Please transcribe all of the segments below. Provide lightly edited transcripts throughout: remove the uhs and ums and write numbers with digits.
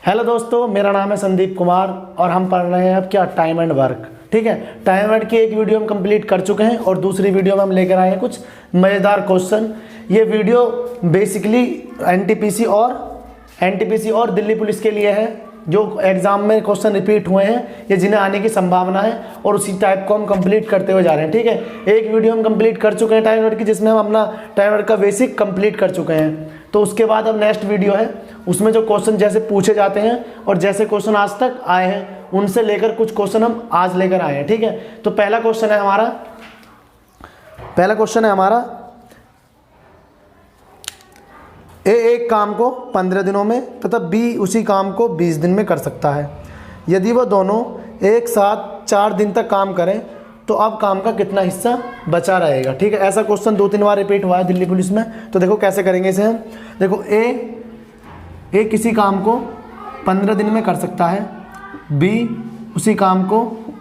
Hello दोस्तों, मेरा नाम है संदीप कुमार और हम पढ़ रहे हैं अब क्या टाइम एंड वर्क। ठीक है, टाइम वर्क की एक वीडियो हम कंप्लीट कर चुके हैं और दूसरी वीडियो में हम लेकर आए हैं कुछ मज़ेदार क्वेश्चन। ये वीडियो बेसिकली एनटीपीसी और दिल्ली पुलिस के लिए है, जो एग्जाम में क्वेश्चन रिपीट हुए हैं या जिन्हें आने की संभावना है, और उसी टाइप को हम कंप्लीट करते हुए जा रहे हैं। ठीक है, एक वीडियो हम कंप्लीट कर चुके हैं टाइम वर्क की, जिसमें हम अपना टाइम वर्क का बेसिक कंप्लीट कर चुके हैं। तो उसके बाद अब नेक्स्ट वीडियो है, उसमें जो क्वेश्चन जैसे पूछे जाते हैं और जैसे क्वेश्चन आज तक आए हैं उनसे लेकर कुछ क्वेश्चन हम आज लेकर आए हैं। ठीक है, तो पहला क्वेश्चन है हमारा ए एक काम को 15 दिनों में तथा बी उसी काम को 20 दिन में कर सकता है। यदि वो दोनों एक साथ 4 दिन तक काम करें तो अब काम का कितना हिस्सा बचा रहेगा। ठीक है, ऐसा क्वेश्चन 2-3 बार रिपीट हुआ है दिल्ली पुलिस में। तो देखो कैसे करेंगे इसे हम। देखो ए किसी काम को 15 दिन में कर सकता है, बी उसी काम को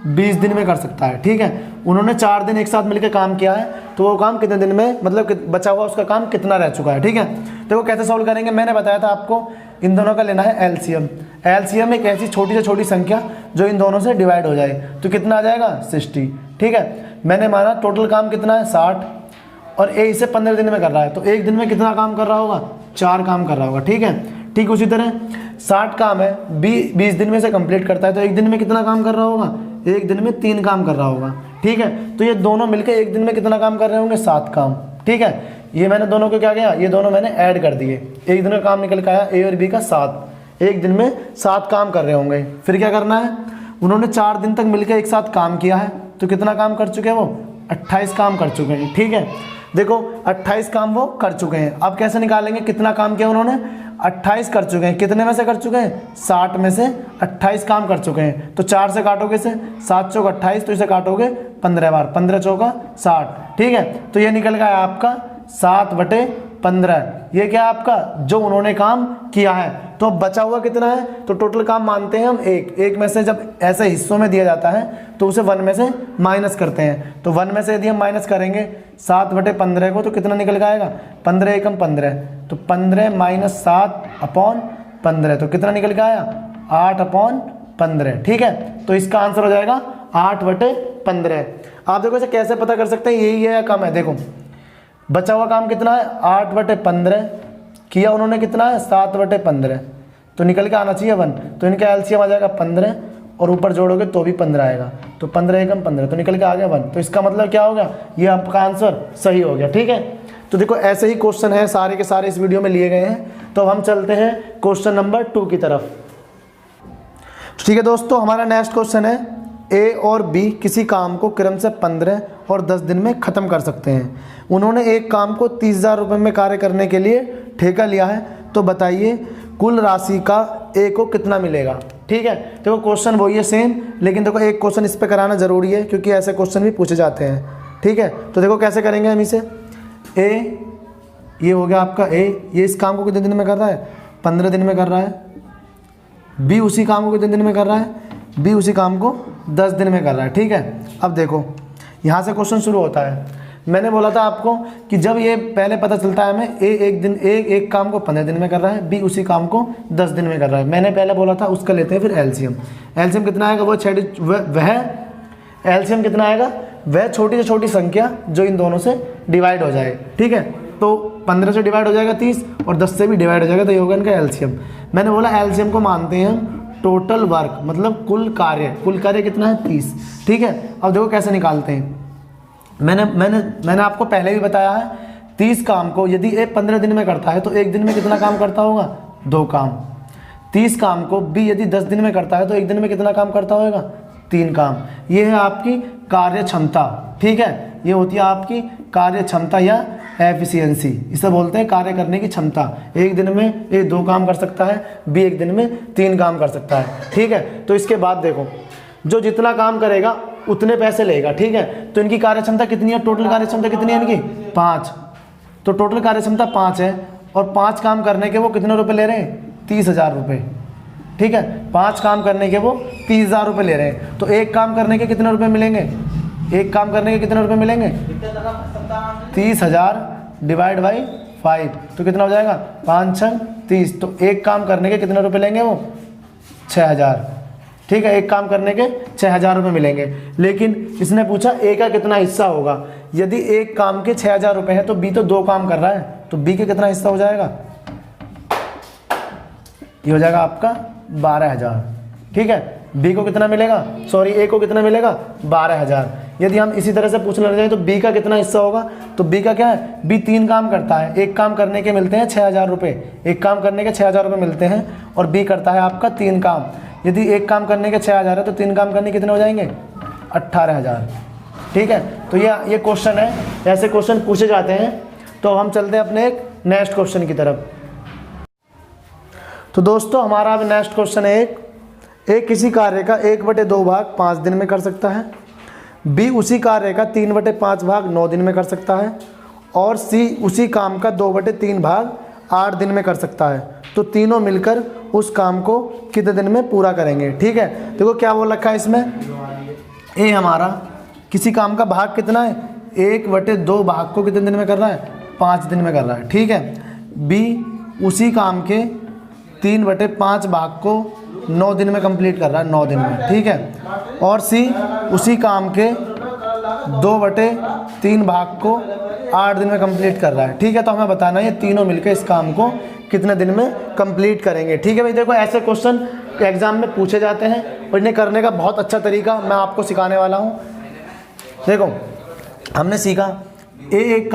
20 दिन में कर सकता है। ठीक है, उन्होंने 4 दिन एक साथ मिलकर काम किया है, तो वो काम कितने दिन में, मतलब बचा हुआ उसका काम कितना रह चुका है। ठीक है, देखो कैसे सॉल्व करेंगे। मैंने बताया था आपको इन दोनों का लेना है एलसीएम। एलसीएम एक ऐसी छोटी से छोटी संख्या जो इन दोनों से डिवाइड हो जाए, तो कितना आ जाएगा 60। ठीक है, मैंने माना टोटल काम कितना है 60 और ए इसे 15 दिन में कर रहा है, तो एक दिन में कितना काम कर रहा होगा, 4 काम कर रहा होगा। ठीक है, ठीक उसी तरह 60 काम है, बी 20 दिन में से कंप्लीट करता है, तो एक दिन में कितना काम कर रहा होगा, एक दिन में 3 काम कर रहा होगा। ठीक है, तो ये दोनों मिलकर एक दिन में कितना काम कर रहे होंगे, 7 काम। ठीक है, ये मैंने दोनों को क्या किया, ये दोनों मैंने ऐड कर दिए, एक दिन का काम निकल के आया ए और बी का 7, एक दिन में 7 काम कर रहे होंगे। फिर क्या करना है, उन्होंने 4 दिन तक मिलकर एक साथ काम किया है, तो कितना काम कर चुके हैं वो, 28 काम कर चुके हैं। ठीक है, देखो 28 काम वो कर चुके हैं। अब कैसे निकालेंगे कितना काम किया उन्होंने, 28 कर चुके हैं, कितने में से कर चुके हैं, 60 में से 28 काम कर चुके हैं। तो 4 से काटोगे इसे, 7 चौक 28, तो इसे काटोगे 15 बार, 15 चौका 60। ठीक है, तो ये निकल गया आपका 7/15। ये क्या आपका जो उन्होंने काम किया है। तो अब बचा हुआ कितना है, तो टोटल काम मानते हैं हम एक में से जब ऐसे हिस्सों में दिया जाता है तो उसे 1 में से माइनस करते हैं। तो 1 में से यदि हम माइनस करेंगे 7/15 को, तो कितना निकल आएगा, 15 एकम 15, तो 15 - 7/15, तो कितना निकल के आया, 8/15। ठीक है, तो इसका आंसर हो जाएगा 8/15। आप देखो इसे कैसे पता कर सकते हैं, यही है या कम है। देखो बचा हुआ काम कितना है, 8/15, किया उन्होंने कितना है, 7/15, तो निकल के आना चाहिए 1, तो इनका एलसीएम आ जाएगा 15 और ऊपर जोड़ोगे तो भी 15 आएगा, तो 15 एकम 15, तो निकल के आ गया 1। तो इसका मतलब क्या हो गया, ये आपका आंसर सही हो गया। ठीक है, तो देखो ऐसे ही क्वेश्चन है सारे के सारे इस वीडियो में लिए गए हैं। तो हम चलते हैं क्वेश्चन नंबर 2 की तरफ। ठीक है दोस्तों, हमारा नेक्स्ट क्वेश्चन है ए और बी किसी काम को क्रम से 15 और 10 दिन में ख़त्म कर सकते हैं। उन्होंने एक काम को 30,000 रुपये में कार्य करने के लिए ठेका लिया है, तो बताइए कुल राशि का ए को कितना मिलेगा। ठीक है, देखो क्वेश्चन वही है सेम, लेकिन देखो एक क्वेश्चन इस पे कराना ज़रूरी है क्योंकि ऐसे क्वेश्चन भी पूछे जाते हैं। ठीक है, तो देखो कैसे करेंगे हम इसे। ए ये हो गया आपका ए, ये इस काम को कितने दिन में कर रहा है, 15 दिन में कर रहा है। बी उसी काम को कितने दिन में कर रहा है, बी उसी काम को 10 दिन में कर रहा है। ठीक है, अब देखो यहाँ से क्वेश्चन शुरू होता है। मैंने बोला था आपको कि जब ये पहले पता चलता है हमें एक काम को 15 दिन में कर रहा है, बी उसी काम को 10 दिन में कर रहा है। मैंने पहले बोला था उसका लेते हैं फिर एलसीएम। एलसीएम कितना आएगा, वह एलसीएम कितना आएगा, वह छोटी से छोटी संख्या जो इन दोनों से डिवाइड हो जाए। ठीक है, तो 15 से डिवाइड हो जाएगा 30 और 10 से भी डिवाइड हो जाएगा, तो ये होगा इनका एलसीएम। मैंने बोला एलसीएम को मानते हैं हम टोटल वर्क, मतलब कुल कार्य कितना है 30। ठीक है, अब देखो कैसे निकालते हैं। मैंने आपको पहले भी बताया है 30 काम को यदि ए 15 दिन में करता है तो एक दिन में कितना काम करता होगा, 2 काम। 30 काम को बी यदि 10 दिन में करता है तो एक दिन में कितना काम करता होगा, 3 काम। ये है आपकी कार्य क्षमता। ठीक है, ये होती है आपकी कार्य क्षमता या एफिशिएंसी, इसे बोलते हैं कार्य करने की क्षमता। एक दिन में ए 2 काम कर सकता है, बी एक दिन में 3 काम कर सकता है। ठीक है, तो इसके बाद देखो जो जितना काम करेगा उतने पैसे लेगा। ठीक है, तो इनकी कार्य क्षमता कितनी है, टोटल कार्य क्षमता कितनी है इनकी, 5। तो टोटल कार्य क्षमता 5 है और 5 काम करने के वो कितने रुपए ले रहे हैं, 30,000 रुपये। ठीक है, 5 काम करने के वो 30,000 रुपये ले रहे हैं, तो एक काम करने के कितने रुपए मिलेंगे, एक काम करने के कितने रुपए मिलेंगे, 30,000 डिवाइड बाई 5, तो कितना हो जाएगा 5 × 6 = 30। तो एक काम करने के कितने रुपए लेंगे वो, 6,000, ठीक है। एक काम करने के 6,000 रुपये मिलेंगे। लेकिन इसने पूछा ए का कितना हिस्सा होगा। यदि एक काम के 6,000 रुपये है तो बी तो 2 काम कर रहा है, तो बी के कितना हिस्सा हो जाएगा, ये हो जाएगा आपका 12,000, ठीक है। बी को कितना मिलेगा, सॉरी ए को कितना मिलेगा, 12,000। यदि हम इसी तरह से पूछने लग जाए तो बी का कितना हिस्सा होगा, तो बी का क्या है, बी 3 काम करता है। एक काम करने के मिलते हैं 6,000 रुपये, एक काम करने के 6,000 रुपये मिलते हैं, और बी करता है आपका 3 काम। यदि एक काम करने के 6,000 है तो 3 काम करने कितने हो जाएंगे, 18,000, ठीक है। तो ये क्वेश्चन है, ऐसे क्वेश्चन पूछे जाते हैं। तो हम चलते हैं अपने एक नेक्स्ट क्वेश्चन की तरफ। तो दोस्तों हमारा अब नेक्स्ट क्वेश्चन है ए किसी कार्य का 1/2 भाग 5 दिन में कर सकता है, बी उसी कार्य का 3/5 भाग 9 दिन में कर सकता है, और सी उसी काम का 2/3 भाग 8 दिन में कर सकता है। तो तीनों मिलकर उस काम को कितने दिन में पूरा करेंगे, ठीक है। देखो क्या बोल रखा है इसमें, ए हमारा किसी काम का भाग कितना है, 1/2 भाग को कितने दिन में कर रहा है, 5 दिन में कर रहा है, ठीक है। बी उसी काम के 3/5 भाग को 9 दिन में कंप्लीट कर रहा है, 9 दिन में, ठीक है। और सी उसी काम के 2/3 भाग को 8 दिन में कंप्लीट कर रहा है, ठीक है। तो हमें बताना है ये तीनों मिलकर इस काम को कितने दिन में कंप्लीट करेंगे, ठीक है भाई। देखो ऐसे क्वेश्चन एग्जाम में पूछे जाते हैं और इन्हें करने का बहुत अच्छा तरीका मैं आपको सिखाने वाला हूँ। देखो हमने सीखा एक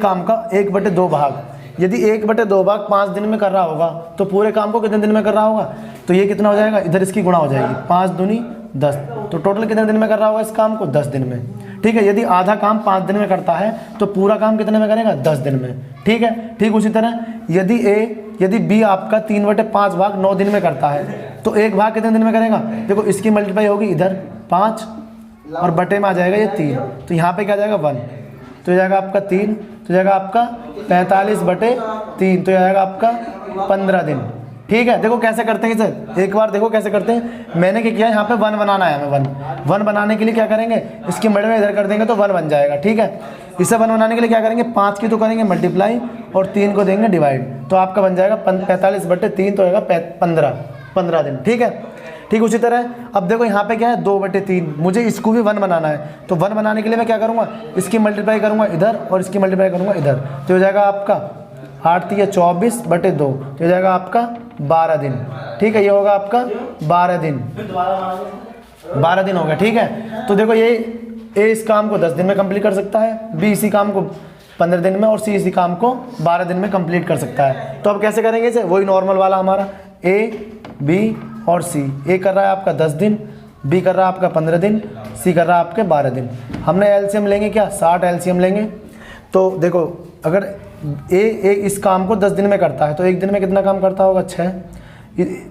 काम का 1/2 भाग, यदि 1/2 भाग 5 दिन में कर रहा होगा तो पूरे काम को कितने दिन में कर रहा होगा, तो ये कितना हो जाएगा, इधर इसकी गुणा हो जाएगी, 5 दूनी 10, तो टोटल कितने दिन में कर रहा होगा इस काम को, 10 दिन में, ठीक है। यदि आधा काम 5 दिन में करता है तो पूरा काम कितने में करेगा, 10 दिन में, ठीक है। ठीक उसी तरह यदि बी आपका 3/5 भाग 9 दिन में करता है तो एक भाग कितने दिन में करेगा, देखो इसकी मल्टीप्लाई होगी इधर 5 और बटे में आ जाएगा ये 3, तो यहाँ पे क्या जाएगा 1, तो ये जाएगा आपका 3, तो जाएगा आपका 45/3, तो जाएगा आपका 15 दिन, ठीक है। देखो कैसे करते हैं सर, एक बार देखो कैसे करते हैं। मैंने क्या किया, यहाँ पे 1 बनाना है हमें, 1 बनाने के लिए क्या करेंगे, इसकी मल्टी में इधर कर देंगे तो 1 बन जाएगा, ठीक है। इसे 1 बनाने के लिए क्या करेंगे, 5 की तो करेंगे मल्टीप्लाई और 3 को देंगे डिवाइड, तो आपका बन जाएगा 45/3, तो होगा 15 दिन, ठीक है। ठीक उसी तरह अब देखो यहाँ पे क्या है 2/3, मुझे इसको भी 1 बनाना है, तो 1 बनाने के लिए मैं क्या करूँगा, इसकी मल्टीप्लाई करूँगा इधर और इसकी मल्टीप्लाई करूँगा इधर, तो हो जाएगा आपका 8 × 24/2, तो हो जाएगा आपका 12 दिन, ठीक है। ये होगा आपका 12 दिन, 12 दिन हो गया, ठीक है। तो देखो ये ए इस काम को 10 दिन में कंप्लीट कर सकता है, बी इसी काम को 15 दिन में, और सी इसी काम को 12 दिन में कंप्लीट कर सकता है। तो अब कैसे करेंगे इसे, वही नॉर्मल वाला हमारा ए बी और सी, ए कर रहा है आपका 10 दिन, बी कर रहा है आपका 15 दिन, सी कर रहा है आपके 12 दिन। हमने एलसीएम लेंगे क्या, 60 एलसीएम लेंगे। तो देखो अगर ए इस काम को 10 दिन में करता है तो एक दिन में कितना काम करता होगा, 6।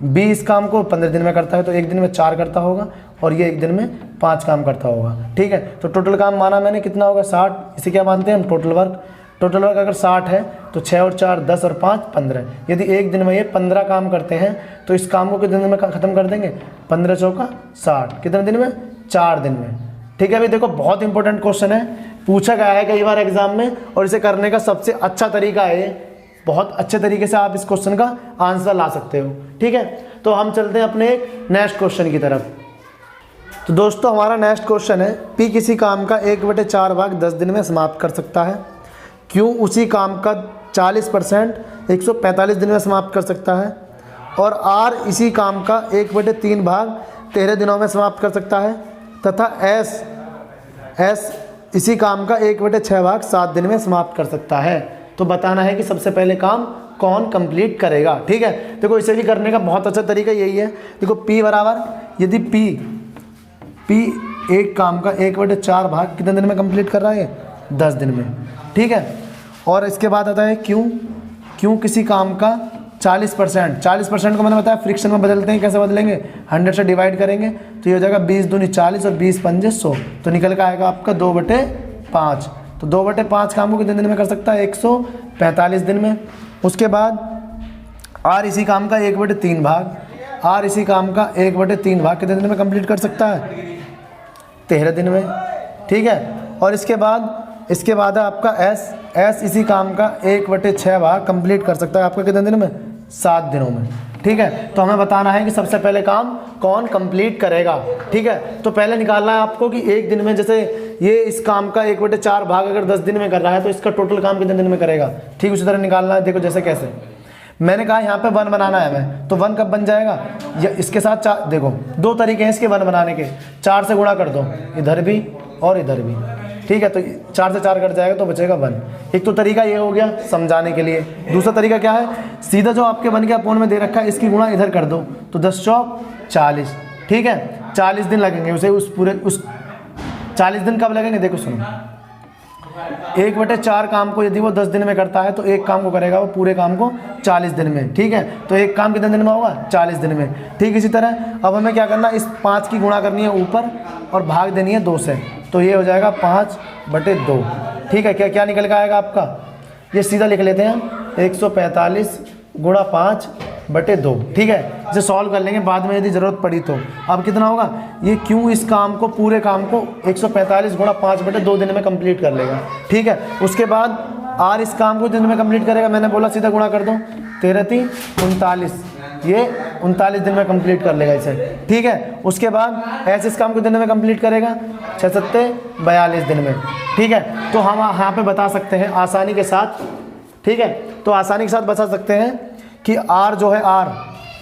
बी इस काम को 15 दिन में करता है तो एक दिन में 4 करता होगा, और ये एक दिन में 5 काम करता होगा, ठीक है। तो टोटल काम माना मैंने कितना होगा, 60। इसे क्या मानते हैं हम, टोटल वर्क। टोटल वर्क अगर 60 है तो 6 और 4 10 और 5 15। यदि एक दिन में ये 15 काम करते हैं तो इस काम को कितने दिन में ख़त्म कर देंगे, 15 चौका 60, कितने दिन में, 4 दिन में, ठीक है। अभी देखो बहुत इंपॉर्टेंट क्वेश्चन है, पूछा गया है कई बार एग्जाम में, और इसे करने का सबसे अच्छा तरीका है, बहुत अच्छे तरीके से आप इस क्वेश्चन का आंसर ला सकते हो, ठीक है। तो हम चलते हैं अपने एक नेक्स्ट क्वेश्चन की तरफ। तो दोस्तों हमारा नेक्स्ट क्वेश्चन है, पी किसी काम का 1/4 भाग 10 दिन में समाप्त कर सकता है, क्यों उसी काम का 40% 145 दिन में समाप्त कर सकता है, और आर इसी काम का 1/3 भाग 13 दिनों में समाप्त कर सकता है, तथा एस इसी काम का 1/6 भाग 7 दिन में समाप्त कर सकता है। तो बताना है कि सबसे पहले काम कौन कंप्लीट करेगा, ठीक है। देखो इसे भी करने का बहुत अच्छा तरीका यही है। देखो P बराबर, यदि P एक काम का 1/4 भाग कितने दिन में कंप्लीट कर रहा है, 10 दिन में, ठीक है। और इसके बाद आता है क्यों किसी काम का 40% को मैंने बताया फ्रिक्शन में बदलते हैं, कैसे बदलेंगे, 100 से डिवाइड करेंगे तो ये हो जाएगा 20 दूनी 40 और 20 पंजे 100, तो निकल के आएगा आपका 2/5। तो 2/5 काम को कितने दिन में कर सकता है, 145 दिन में। उसके बाद आर इसी काम का 1/3 भाग, आर इसी काम का 1/3 भाग कितने दिन में कंप्लीट कर सकता है, 13 दिन में, ठीक है। और इसके बाद है आपका एस इसी काम का 1/6 भाग कंप्लीट कर सकता है आपका कितने दिन में, 7 दिनों में, ठीक है। तो हमें बताना है कि सबसे पहले काम कौन कंप्लीट करेगा, ठीक है। तो पहले निकालना है आपको कि एक दिन में, जैसे ये इस काम का 1/4 भाग अगर 10 दिन में कर रहा है तो इसका टोटल काम कितने दिन में करेगा, ठीक उसी तरह निकालना है। देखो जैसे कैसे मैंने कहा यहाँ पे 1 बनाना है हमें, तो 1 कब बन जाएगा, या इसके साथ 4, देखो 2 तरीके हैं इसके 1 बनाने के, 4 से गुणा कर दो इधर भी और इधर भी, ठीक है। तो 4 से 4 कट जाएगा तो बचेगा 1। एक तो तरीका ये हो गया समझाने के लिए। दूसरा तरीका क्या है, सीधा जो आपके 1 के अपोन में दे रखा है इसकी गुणा इधर कर दो, तो 10 चौक 40, ठीक है। 40 दिन लगेंगे उसे उस 40 दिन कब लगेंगे, देखो सुनो, 1/4 काम को यदि वो 10 दिन में करता है तो एक काम को करेगा वो पूरे काम को 40 दिन में, ठीक है। तो एक काम कितने दिन में होगा, 40 दिन में, ठीक। इसी तरह अब हमें क्या करना है, इस 5 की गुणा करनी है ऊपर और भाग देनी है 2 से, तो ये हो जाएगा 5/2, ठीक है। क्या क्या निकल के आएगा आपका, ये सीधा लिख लेते हैं 145 गुणा 5/2, ठीक है। इसे सॉल्व कर लेंगे बाद में यदि ज़रूरत पड़ी तो। अब कितना होगा, ये क्यों इस काम को, पूरे काम को 145 गुणा 5/2 दिन में कंप्लीट कर लेगा, ठीक है। उसके बाद आर इस काम को दिन में कंप्लीट करेगा, मैंने बोला सीधा गुणा कर दो, 13×3 39, ये 39 दिन में कंप्लीट कर लेगा इसे, ठीक है। उसके बाद ऐसे इस काम को दिन में कंप्लीट करेगा 6×7 42 दिन में, ठीक है। तो हम यहाँ पे बता सकते हैं आसानी के साथ, ठीक है। तो आसानी के साथ बता सकते हैं कि आर जो है, आर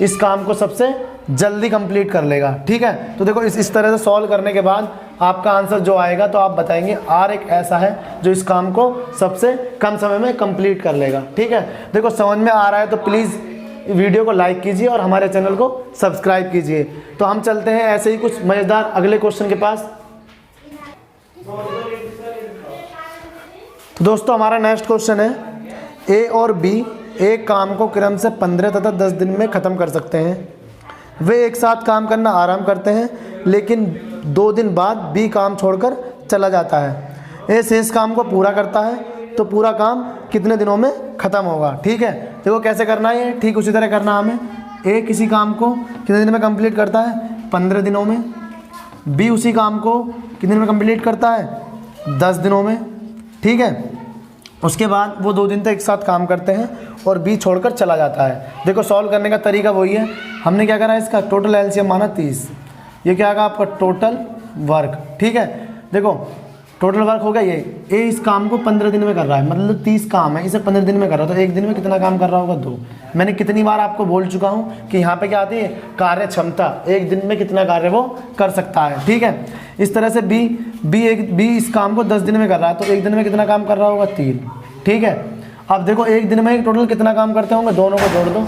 इस काम को सबसे जल्दी कंप्लीट कर लेगा, ठीक है। तो देखो इस तरह से सॉल्व करने के बाद आपका आंसर जो आएगा तो आप बताएंगे आर एक ऐसा है जो इस काम को सबसे कम समय में कंप्लीट कर लेगा, ठीक है। देखो समझ में आ रहा है तो प्लीज़ वीडियो को लाइक कीजिए और हमारे चैनल को सब्सक्राइब कीजिए। तो हम चलते हैं ऐसे ही कुछ मज़ेदार अगले क्वेश्चन के पास। तो दोस्तों हमारा नेक्स्ट क्वेश्चन है, ए और बी एक काम को क्रम से 15 तथा 10 दिन में ख़त्म कर सकते हैं। वे एक साथ काम करना आराम करते हैं, लेकिन 2 दिन बाद बी काम छोड़कर चला जाता है। ए शेष काम को पूरा करता है, तो पूरा काम कितने दिनों में ख़त्म होगा, ठीक है। देखो कैसे करना है, ठीक उसी तरह करना हमें। ए किसी काम को कितने दिन में कंप्लीट करता है, 15 दिनों में। बी उसी काम को कितने दिन में कंप्लीट करता है, 10 दिनों में, ठीक है। उसके बाद वो 2 दिन तक एक साथ काम करते हैं और बी छोड़कर चला जाता है। देखो सॉल्व करने का तरीका वही है, हमने क्या करा है, इसका टोटल एलसीएम माना 30, ये क्या आएगा आपका टोटल वर्क, ठीक है। देखो टोटल वर्क हो गया, ये ए इस काम को 15 दिन में कर रहा है, मतलब 30 काम है, इसे 15 दिन में कर रहा है, तो एक दिन में कितना काम कर रहा होगा, 2। मैंने कितनी बार आपको बोल चुका हूँ कि यहाँ पे क्या आती है, कार्य क्षमता, एक दिन में कितना कार्य वो कर सकता है, ठीक है। इस तरह से बी इस काम को 10 दिन में कर रहा है, तो एक दिन में कितना काम कर रहा होगा, 3, ठीक है। अब देखो एक दिन में टोटल कितना काम करते होंगे, दोनों को जोड़ दो,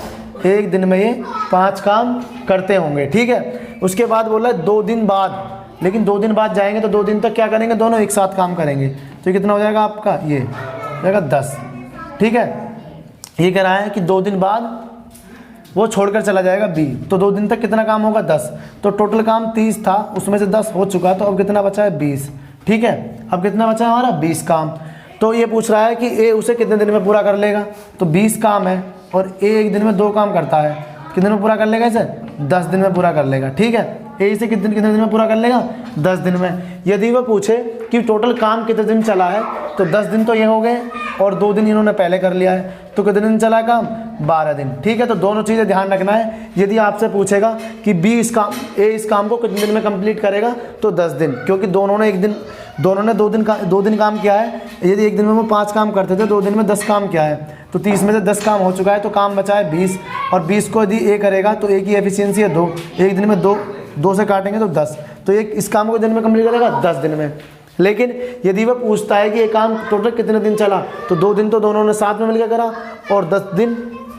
एक दिन में ये 5 काम करते होंगे, ठीक है। उसके बाद बोला 2 दिन बाद, लेकिन 2 दिन बाद जाएंगे तो 2 दिन तक क्या करेंगे, दोनों एक साथ काम करेंगे, तो कितना हो जाएगा आपका, ये हो जाएगा 10, ठीक है। ये कह रहा है कि 2 दिन बाद वो छोड़कर चला जाएगा बी, तो 2 दिन तक कितना काम होगा, 10। तो टोटल काम 30 था, उसमें से 10 हो चुका, तो अब कितना बचा है, 20, ठीक है। अब कितना बचा है हमारा, 20 काम। तो ये पूछ रहा है कि ए उसे कितने दिन में पूरा कर लेगा, तो 20 काम है और ए एक दिन में 2 काम करता है, कितने में पूरा कर लेगा इसे, 10 दिन में पूरा कर लेगा, ठीक है। ए इसे कितने दिन में पूरा कर लेगा, 10 दिन में। यदि वो पूछे कि टोटल काम कितने दिन चला है, तो 10 दिन तो ये हो गए और 2 दिन इन्होंने पहले कर लिया है, तो कितने दिन चला है काम, 12 दिन, ठीक है। तो दोनों चीज़ें ध्यान रखना है। यदि आपसे पूछेगा कि ए इस काम को कितने दिन में कंप्लीट करेगा, तो 10 दिन, क्योंकि दोनों ने 2 दिन काम किया है। यदि एक दिन में वो 5 काम करते थे, 2 दिन में 10 काम किया है, तो 30 में से 10 काम हो चुका है, तो काम बचा है 20, और 20 को यदि ए करेगा तो ए की एफिशिएंसी है 2, एक दिन में 2 से काटेंगे तो 10, तो एक इस काम को दिन में कंप्लीट करेगा 10 दिन में। लेकिन यदि वह पूछता है कि ये काम टोटल कितने दिन चला, तो 2 दिन तो दोनों ने साथ में मिलकर करा, और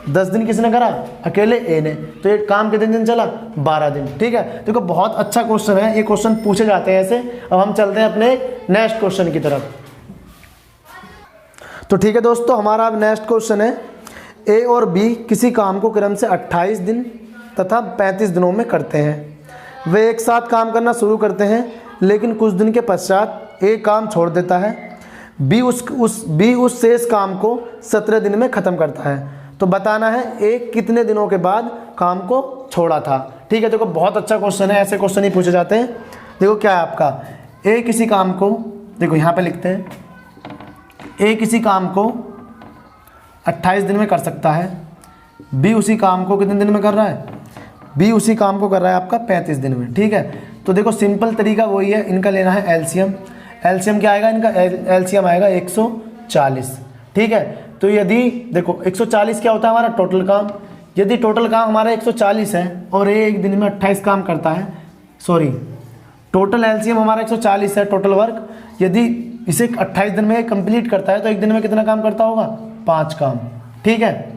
10 दिन किसने करा, अकेले ए ने, तो ये काम कितने दिन चला, 12 दिन, ठीक है। देखो बहुत अच्छा क्वेश्चन है, ये क्वेश्चन पूछे जाते हैं ऐसे। अब हम चलते हैं अपने नेक्स्ट क्वेश्चन की तरफ। तो ठीक है दोस्तों, हमारा अब नेक्स्ट क्वेश्चन है, ए और बी किसी काम को क्रम से 28 दिन तथा 35 दिनों में करते हैं। वे एक साथ काम करना शुरू करते हैं, लेकिन कुछ दिन के पश्चात ए काम छोड़ देता है, बी उस शेष काम को 17 दिन में ख़त्म करता है। तो बताना है ए कितने दिनों के बाद काम को छोड़ा था, ठीक है। देखो बहुत अच्छा क्वेश्चन है, ऐसे क्वेश्चन ही पूछे जाते हैं। देखो क्या है आपका, ए किसी काम को, देखो यहाँ पे लिखते हैं, ए किसी काम को 28 दिन में कर सकता है, बी उसी काम को कितने दिन में कर रहा है, बी उसी काम को कर रहा है आपका 35 दिन में। ठीक है, तो देखो सिंपल तरीका वही है, इनका लेना है एलसीएम। एलसीएम क्या आएगा इनका, एलसीएम आएगा 140। ठीक है, तो यदि देखो 140 क्या होता है हमारा टोटल काम, यदि टोटल काम हमारा 140 है और ये एक दिन में 28 काम करता है, सॉरी टोटल एलसीएम हमारा 140 है टोटल वर्क, यदि इसे 28 दिन में कंप्लीट करता है तो एक दिन में कितना काम करता होगा, 5 काम। ठीक है,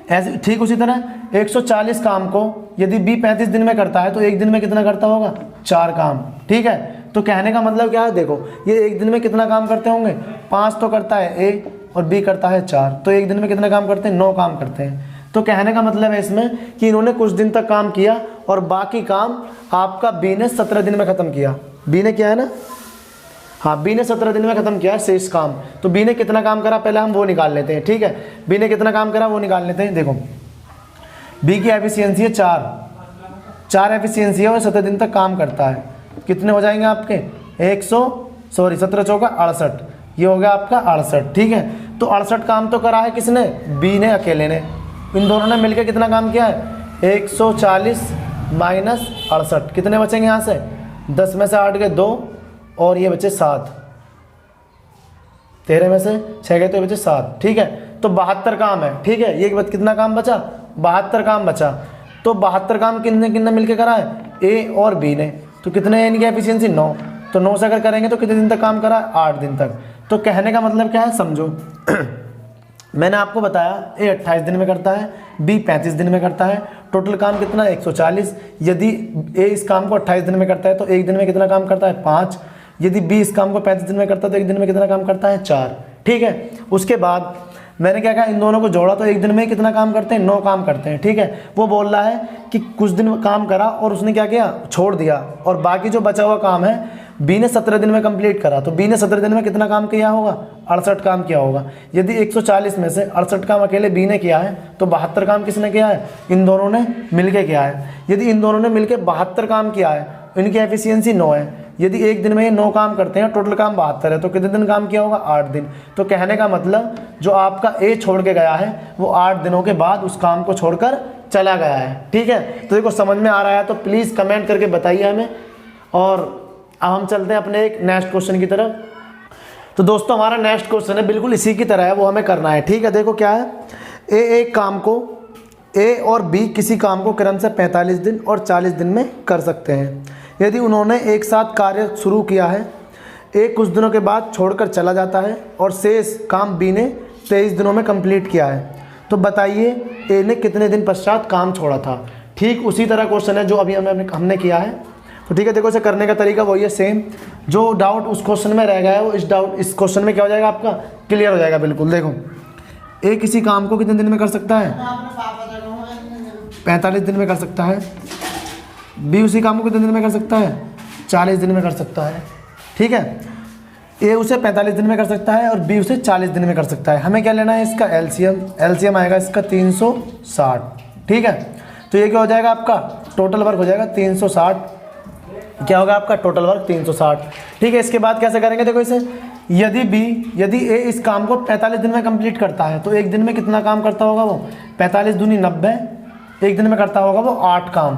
ऐसे ठीक उसी तरह 140 काम को यदि बी 35 दिन में करता है तो एक दिन में कितना करता होगा, 4 काम। ठीक है, तो कहने का मतलब क्या है, देखो ये एक दिन में कितना काम करते होंगे, 5 तो करता है ए और बी करता है 4, तो एक दिन में कितना काम करते हैं, 9 काम करते हैं। तो कहने का मतलब है इसमें कि इन्होंने कुछ दिन तक काम किया और बाकी काम आपका बी ने 17 दिन में ख़त्म किया। बी ने किया है ना, हाँ बी ने 17 दिन में ख़त्म किया है शेष काम। तो बी ने कितना काम करा पहले हम वो निकाल लेते हैं। ठीक है, बी ने कितना काम करा वो निकाल लेते हैं। देखो बी की एफिशिएंसी है 4 एफिशिएंसी है और 17 दिन तक काम करता है। कितने हो जाएंगे आपके 17 चौका 68, ये हो गया आपका 68। ठीक है, तो 68 काम तो करा है किसने, बी ने अकेले ने। इन दोनों ने मिलकर कितना काम किया है, 140 माइनस 68, कितने बचेंगे यहाँ से, 10 में से 8 गए 2 और ये बचे 7, 13 में से 6 गए तो ये बचे 7। ठीक है, तो 72 काम है। ठीक है, ये कितना काम बचा, 72 काम बचा। तो 72 काम कितने कितने मिलके करा है, ए और बी ने। तो कितने है इनकी एफिशिएंसी, 9। तो 9 से अगर करेंगे तो कितने दिन तक काम करा, 8 दिन तक। तो कहने का मतलब क्या है, समझो मैंने आपको बताया ए 28 दिन में करता है, बी 35 दिन में करता है, टोटल काम कितना 140। यदि ए इस काम को 28 दिन में करता है तो एक दिन में कितना काम करता है, 5। यदि बी इस काम को 35 दिन में करता है तो एक दिन में कितना काम करता है, 4। ठीक है, उसके बाद मैंने क्या कहा, इन दोनों को जोड़ा तो एक दिन में कितना काम करते हैं, 9 काम करते हैं। ठीक है, वो बोल रहा है कि कुछ दिन काम करा और उसने क्या किया, छोड़ दिया, और बाकी जो बचा हुआ काम है बी ने 17 दिन में कंप्लीट करा। तो बी ने 17 दिन में कितना काम किया होगा, 68 काम किया होगा। यदि 140 में से 68 काम अकेले बी ने किया है तो 72 काम किसने किया है, इन दोनों ने मिलके किया है। यदि इन दोनों ने मिलके 72 काम किया है, इनकी एफिशिएंसी 9 है। यदि एक दिन में ये 9 काम करते हैं, टोटल काम 72 है, तो कितने दिन काम किया होगा, 8 दिन। तो कहने का मतलब जो आपका ए छोड़ के गया है वो 8 दिनों के बाद उस काम को छोड़कर चला गया है। ठीक है, तो देखो समझ में आ रहा है तो प्लीज़ कमेंट करके बताइए हमें। और अब हम चलते हैं अपने एक नेक्स्ट क्वेश्चन की तरफ। तो दोस्तों हमारा नेक्स्ट क्वेश्चन है बिल्कुल इसी की तरह है, वो हमें करना है। ठीक है, देखो क्या है, एक काम को ए और बी किसी काम को क्रम से 45 दिन और 40 दिन में कर सकते हैं। यदि उन्होंने एक साथ कार्य शुरू किया है, ए कुछ दिनों के बाद छोड़कर चला जाता है और शेष काम बी ने 23 दिनों में कंप्लीट किया है, तो बताइए ए ने कितने दिन पश्चात काम छोड़ा था। ठीक उसी तरह क्वेश्चन है जो अभी हमने किया है। तो ठीक है, देखो इसे करने का तरीका वही है सेम। जो डाउट उस क्वेश्चन में रह गया है वो इस क्वेश्चन में क्या हो जाएगा, आपका क्लियर हो जाएगा बिल्कुल। देखो ए किसी काम को कितने दिन में कर सकता है, 45 दिन में कर सकता है। बी उसी काम को कितने दिन में कर सकता है, 40 दिन में कर सकता है। ठीक है, ए उसे 45 दिन में कर सकता है और बी उसे 40 दिन में कर सकता है। हमें क्या लेना है, इसका एलसीएम। एलसीएम आएगा इसका 360। ठीक है, तो ये क्या हो जाएगा, आपका टोटल वर्क हो जाएगा 360। क्या होगा आपका टोटल वर्क 360। ठीक है, इसके बाद कैसे करेंगे, देखो इसे, यदि ए इस काम को 45 दिन में कंप्लीट करता है तो एक दिन में कितना काम करता होगा वो, 45 दूनी 90, एक दिन में करता होगा वो 8 काम।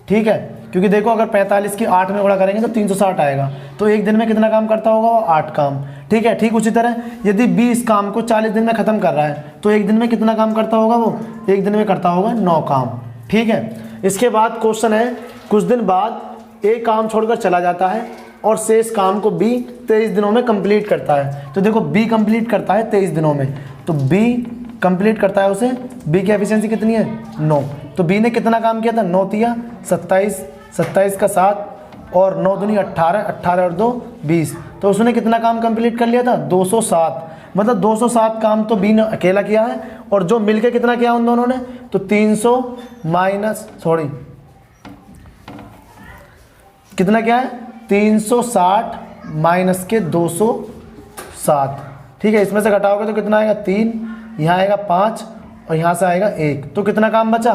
ठीक है, क्योंकि देखो अगर 45 की 8 में गुणा करेंगे तो 360 आएगा, तो एक दिन में कितना काम करता होगा वो, 8 काम। ठीक है, ठीक उसी तरह यदि बी इस काम को 40 दिन में ख़त्म कर रहा है तो एक दिन में कितना काम करता होगा वो, एक दिन में करता होगा 9 काम। ठीक है, इसके बाद क्वेश्चन है, कुछ दिन बाद ए काम छोड़कर चला जाता है और शेष काम को बी 23 दिनों में कंप्लीट करता है। तो देखो बी कंप्लीट करता है 23 दिनों में, तो बी कंप्लीट करता है उसे, बी की एफिशिएंसी कितनी है, 9। तो बी ने कितना काम किया था, 9 तिया 27, 27 का 7 और 9 दूनी 18, 18 और 2 20। तो उसने कितना काम कंप्लीट कर लिया था, 207। मतलब 207 काम तो बी ने अकेला किया है और जो मिलके कितना किया उन दोनों ने, तो 300 माइनस कितना क्या है, 360 माइनस के 207। ठीक है, इसमें से घटाओगे तो कितना आएगा, 3, यहाँ आएगा 5 और यहाँ से आएगा 1, तो कितना काम बचा,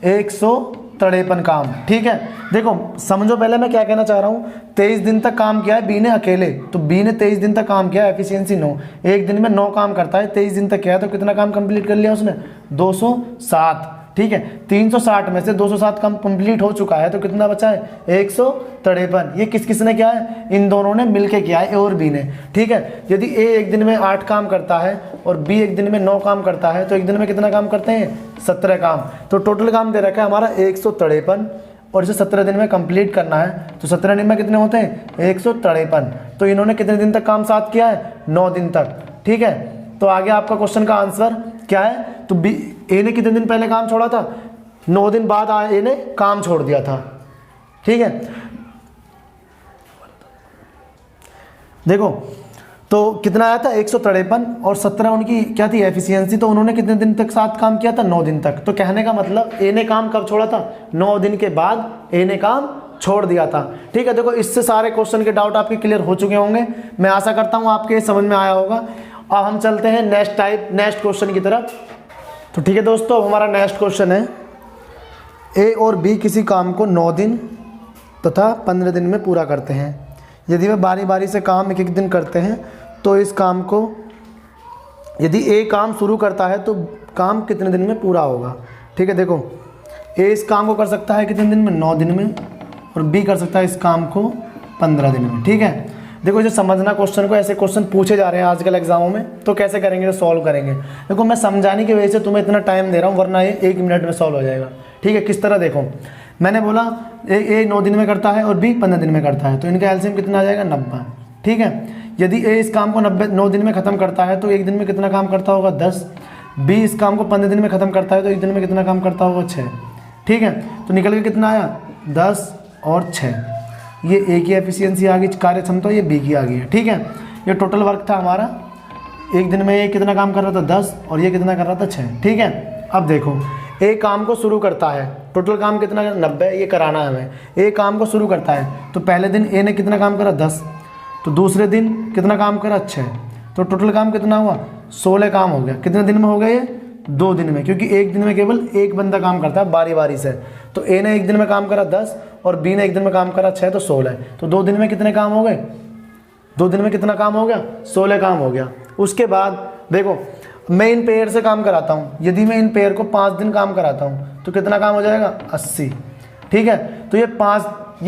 123 तड़ेपन काम। ठीक है, देखो समझो पहले मैं क्या कहना चाह रहा हूँ। 23 दिन तक काम किया है बी ने अकेले, तो बी ने 23 दिन तक काम किया, एफिशिएंसी 9, एक दिन में 9 काम करता है, 23 दिन तक किया है, तो कितना काम कंप्लीट कर लिया उसने? 207। ठीक है, 360 में से 207 काम कंप्लीट हो चुका है, तो कितना बचा है? 153। ये किस किसने किया है? इन दोनों ने मिलके किया है, ए और बी ने। ठीक है, यदि ए एक दिन में 8 काम करता है और बी एक दिन में 9 काम करता है, तो एक दिन में कितना काम करते हैं? 17 काम। तो टोटल काम दे रखा है हमारा 153, और इसे 17 दिन में कंप्लीट करना है, तो 17 दिन में कितने होते हैं? 153। तो इन्होंने कितने दिन तक काम साथ किया है? 9 दिन तक। ठीक है, तो आगे आपका क्वेश्चन का आंसर क्या है? तो बी ए ने कितने दिन पहले काम छोड़ा था? 9 दिन बाद ए ने काम छोड़ दिया था। ठीक है, देखो तो कितना आया था? 153, और 17 उनकी क्या थी? एफिशिएंसी। तो उन्होंने कितने दिन तक साथ काम किया था? 9 दिन तक। तो कहने का मतलब ए ने काम कब छोड़ा था? 9 दिन के बाद ए ने काम छोड़ दिया था। ठीक है, देखो इससे सारे क्वेश्चन के डाउट आपके क्लियर हो चुके होंगे। मैं आशा करता हूँ आपके समझ में आया होगा। अब हम चलते हैं नेक्स्ट क्वेश्चन की तरफ। तो ठीक है दोस्तों, अब हमारा नेक्स्ट क्वेश्चन है, ए और बी किसी काम को 9 दिन तथा 15 दिन में पूरा करते हैं। यदि वे बारी बारी से काम एक एक दिन करते हैं, तो इस काम को, यदि ए काम शुरू करता है तो काम कितने दिन में पूरा होगा? ठीक है, देखो ए इस काम को कर सकता है कितने दिन में? 9 दिन में, और बी कर सकता है इस काम को 15 दिन में। ठीक है, देखो इसे समझना क्वेश्चन को, ऐसे क्वेश्चन पूछे जा रहे हैं आजकल एग्जामों में, तो कैसे करेंगे? तो सॉल्व करेंगे। देखो मैं समझाने की वजह से तुम्हें इतना टाइम दे रहा हूँ, वरना ये 1 मिनट में सॉल्व हो जाएगा। ठीक है, किस तरह? देखो मैंने बोला ए 9 दिन में करता है और बी 15 दिन में करता है, तो इनका एलसीएम कितना आ जाएगा? 90। ठीक है, यदि ए इस काम को 9 दिन में ख़त्म करता है, तो एक दिन में कितना काम करता होगा? 10। बी इस काम को 15 दिन में ख़त्म करता है, तो एक दिन में कितना काम करता होगा? 6। ठीक है, तो निकल के कितना आया? 10 और 6। ये ए की एफिशिएंसी आ गई, कार्य क्षमता, ये बी की आ गई है। ठीक है, ये टोटल वर्क था हमारा। एक दिन में ये कितना काम कर रहा था? 10, और ये कितना कर रहा था? 6। ठीक है, अब देखो ए काम को शुरू करता है, टोटल काम कितना? 90, ये कराना है हमें। ए काम को शुरू करता है, तो पहले दिन ए ने कितना काम करा? 10। तो दूसरे दिन कितना काम करा? 6। तो टोटल काम कितना हुआ? 16 काम हो गया। कितने दिन में हो गया ये? 2 दिन में, क्योंकि एक दिन में केवल एक बंदा काम करता है बारी बारी से। तो ए ने एक दिन में काम करा 10 और बी ने एक दिन में काम करा 6, तो 16। तो 2 दिन में कितने काम हो गए? 2 दिन में कितना काम हो गया? 16 काम हो गया। उसके बाद देखो मैं इन पेयर से काम कराता हूँ, यदि मैं इन पेयर को 5 दिन काम कराता हूँ, तो कितना काम हो जाएगा? 80। ठीक है, तो ये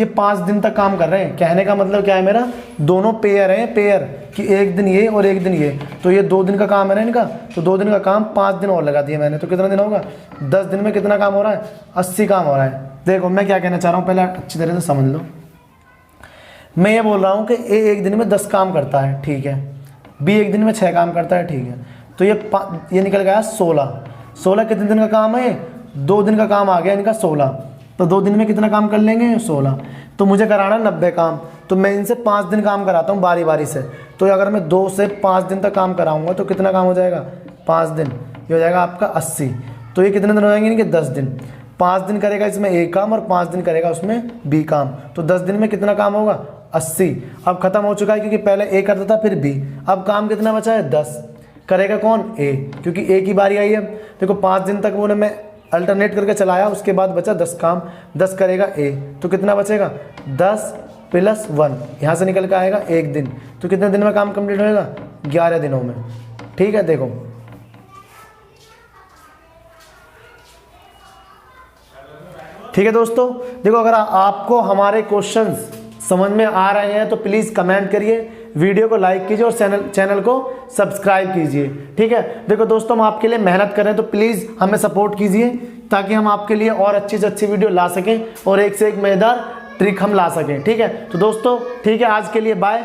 5 दिन तक काम कर रहे हैं। कहने का मतलब क्या है मेरा? दोनों पेयर हैं, पेयर कि एक दिन ये और एक दिन ये, तो ये 2 दिन का काम है ना इनका, तो 2 दिन का काम 5 दिन और लगा दिया मैंने, तो कितना दिन होगा? 10 दिन में कितना काम हो रहा है? 80 काम हो रहा है। देखो मैं क्या कहना चाह रहा हूँ, पहले अच्छी तरह से समझ लो। मैं ये बोल रहा हूँ कि ए एक दिन में 10 काम करता है, ठीक है, बी एक दिन में 6 काम करता है, ठीक है, तो ये निकल गया 16। 16 कितने दिन का काम है? 2 दिन का काम आ गया इनका 16, तो 2 दिन में कितना काम कर लेंगे? 16। तो मुझे कराना 90 काम, तो मैं इनसे 5 दिन काम कराता हूँ बारी बारी से। तो अगर मैं 2 से 5 दिन तक काम कराऊंगा तो कितना काम हो जाएगा? 5 दिन, ये हो जाएगा आपका 80। तो ये कितने दिन हो जाएंगे इनके? 10 दिन। 5 दिन करेगा इसमें ए काम और 5 दिन करेगा उसमें बी काम, तो 10 दिन में कितना काम होगा? 80। अब खत्म हो चुका है, क्योंकि पहले ए करता था फिर बी। अब काम कितना बचा है? 10। करेगा कौन? ए, क्योंकि ए की बारी आई है। देखो 5 दिन तक वो मैं अल्टरनेट करके चलाया, उसके बाद बचा 10 काम, 10 करेगा ए, तो कितना बचेगा? 10 + 1, यहाँ से निकल के आएगा 1 दिन। तो कितने दिन में काम कंप्लीट होएगा? 11 दिनों में। ठीक है, देखो ठीक है दोस्तों, देखो अगर आपको हमारे क्वेश्चंस समझ में आ रहे हैं तो प्लीज़ कमेंट करिए, वीडियो को लाइक कीजिए और चैनल को सब्सक्राइब कीजिए। ठीक है, देखो दोस्तों हम आपके लिए मेहनत कर रहे हैं, तो प्लीज़ हमें सपोर्ट कीजिए ताकि हम आपके लिए और अच्छी से अच्छी वीडियो ला सकें और एक से एक मज़ेदार ट्रिक हम ला सकें। ठीक है, तो दोस्तों ठीक है, आज के लिए बाय।